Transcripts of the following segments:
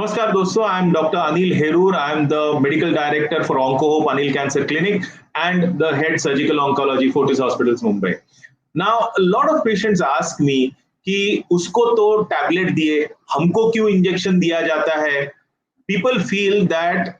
नमस्कार दोस्तों, I am doctor Anil Herur. I am the medical director for Oncohope Anil cancer clinic and the head surgical oncology Fortis Hospitals Mumbai. Now a lot of patients ask me कि उसको तो tablet दिए, हमको क्यों injection दिया जाता है. People feel that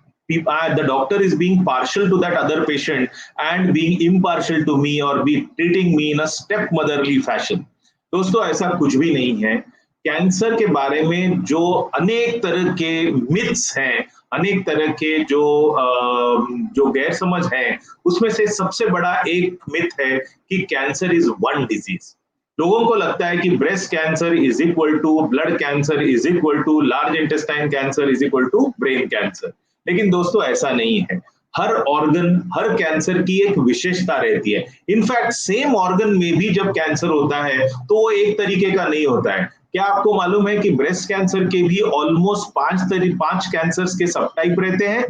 the doctor is being partial to that other patient and being impartial to me or be treating me in a stepmotherly fashion. दोस्तों ऐसा कुछ भी नहीं है. कैंसर के बारे में जो अनेक तरह के मिथ्स हैं, अनेक तरह के जो गैर समझ है, उसमें से सबसे बड़ा एक मिथ है कि कैंसर इज वन डिजीज. लोगों को लगता है कि breast cancer is equal to blood cancer is equal to large intestine cancer is equal to brain cancer. लेकिन दोस्तों ऐसा नहीं है. हर ऑर्गन, हर कैंसर की एक विशेषता रहती है. इनफैक्ट सेम ऑर्गन में भी जब कैंसर होता है तो वो एक तरीके का नहीं होता है. क्या आपको मालूम है कि ब्रेस्ट कैंसर के भी ऑलमोस्ट पांच कैंसर्स के सब टाइप रहते हैं.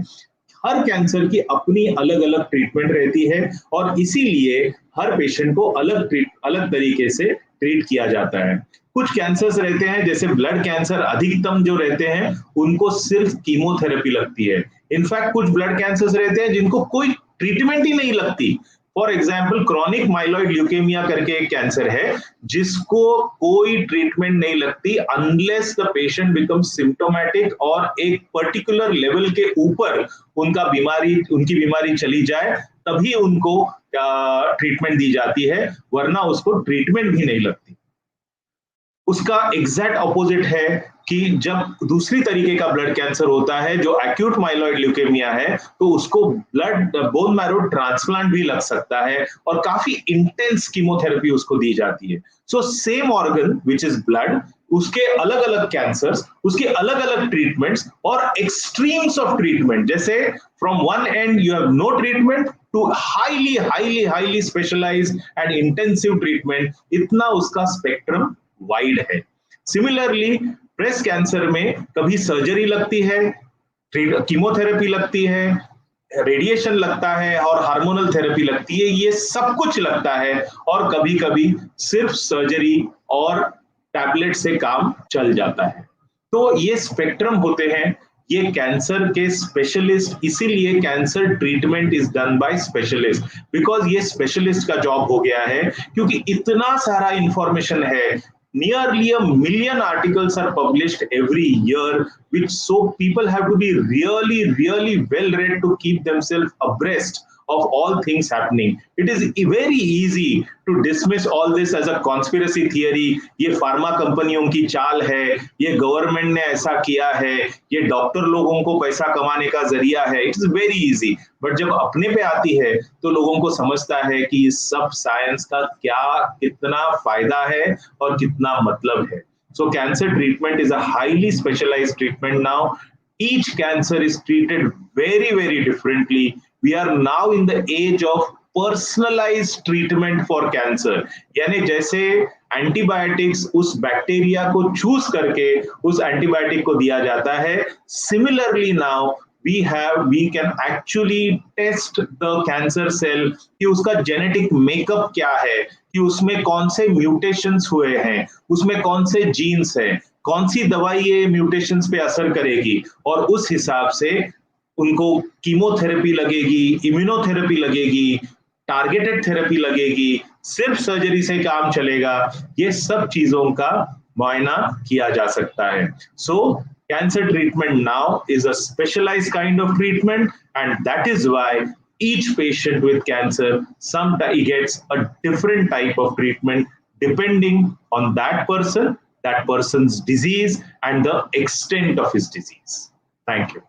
हर कैंसर की अपनी अलग अलग ट्रीटमेंट रहती है और इसीलिए हर पेशेंट को अलग तरीके से ट्रीट किया जाता है. कुछ कैंसर्स रहते हैं जैसे ब्लड कैंसर, अधिकतम जो रहते हैं उनको सिर्फ कीमोथेरेपी लगती है. इनफैक्ट कुछ ब्लड कैंसर्स रहते हैं जिनको कोई ट्रीटमेंट ही नहीं लगती. For example chronic myeloid leukaemia करके एक कैंसर है जिसको कोई ट्रीटमेंट नहीं लगती unless the patient becomes symptomatic और एक पर्टिकुलर लेवल के ऊपर उनकी बीमारी चली जाए तभी उनको ट्रीटमेंट दी जाती है, वरना उसको ट्रीटमेंट भी नहीं लगती. उसका एग्जैक्ट ऑपोजिट है कि जब दूसरी तरीके का ब्लड कैंसर होता है जो एक्यूट माइलॉइड ल्यूकेमिया है तो उसको बोन मैरो ट्रांसप्लांट भी लग सकता है और काफी इंटेंस कीमोथेरेपी उसको दी जाती है. So same organ which is blood, उसके अलग अलग कैंसर्स, उसके अलग अलग ट्रीटमेंट्स और एक्सट्रीम्स ऑफ ट्रीटमेंट. जैसे from one and you have no treatment to highly specialised and intensive treatment, इतना उसका स्पेक्ट्रम वाइड है. सिमिलरली ब्रेस्ट कैंसर में कभी सर्जरी लगती है, कीमोथेरेपी लगती है, रेडिएशन लगता है और हार्मोनल थेरेपी लगती है. ये सब कुछ लगता है और कभी कभी सिर्फ सर्जरी और टैबलेट से काम चल जाता है. तो ये स्पेक्ट्रम होते हैं ये कैंसर के स्पेशलिस्ट. इसीलिए cancer treatment is done by specialist, because ये स्पेशलिस्ट का जॉब हो गया है. क्योंकि इतना सारा इंफॉर्मेशन है, nearly 1 million articles are published every year, which so people have to be really well read to keep themselves abreast of all things happening. It is very easy to dismiss all this as a conspiracy theory. ये pharma कंपनियों की चाल है, ये government ने ऐसा किया है, ये डॉक्टर लोगों को पैसा कमाने का जरिया है. It is very easy. But जब अपने पे आती है तो लोगों को समझता है कि इस सब साइंस का कितना फायदा है और कितना मतलब है. So cancer treatment is a highly specialized treatment now. Each cancer is treated very differently. We are now in the age of personalized treatment for cancer. यानी जैसे एंटीबायोटिक्स उस बैक्टीरिया को चूज करके उस एंटीबायोटिक को दिया जाता है, similarly now we can actually test the cancer cell कि उसका जेनेटिक मेकअप क्या है, कि उसमें कौन से म्यूटेशंस हुए हैं, उसमें कौन से जीन्स हैं, कौन सी दवाई ये म्यूटेशंस पे असर करेगी और उस हिसाब से उनको कीमोथेरेपी लगेगी, इम्यूनोथेरेपी लगेगी, टारगेटेड थेरेपी लगेगी, सिर्फ सर्जरी से काम चलेगा. ये सब चीजों का मुआयना किया जा सकता है. सो cancer treatment now is a specialized kind of treatment, and that is why each patient with cancer sometimes gets a different type of treatment depending on that person's disease and the extent of his disease. Thank you.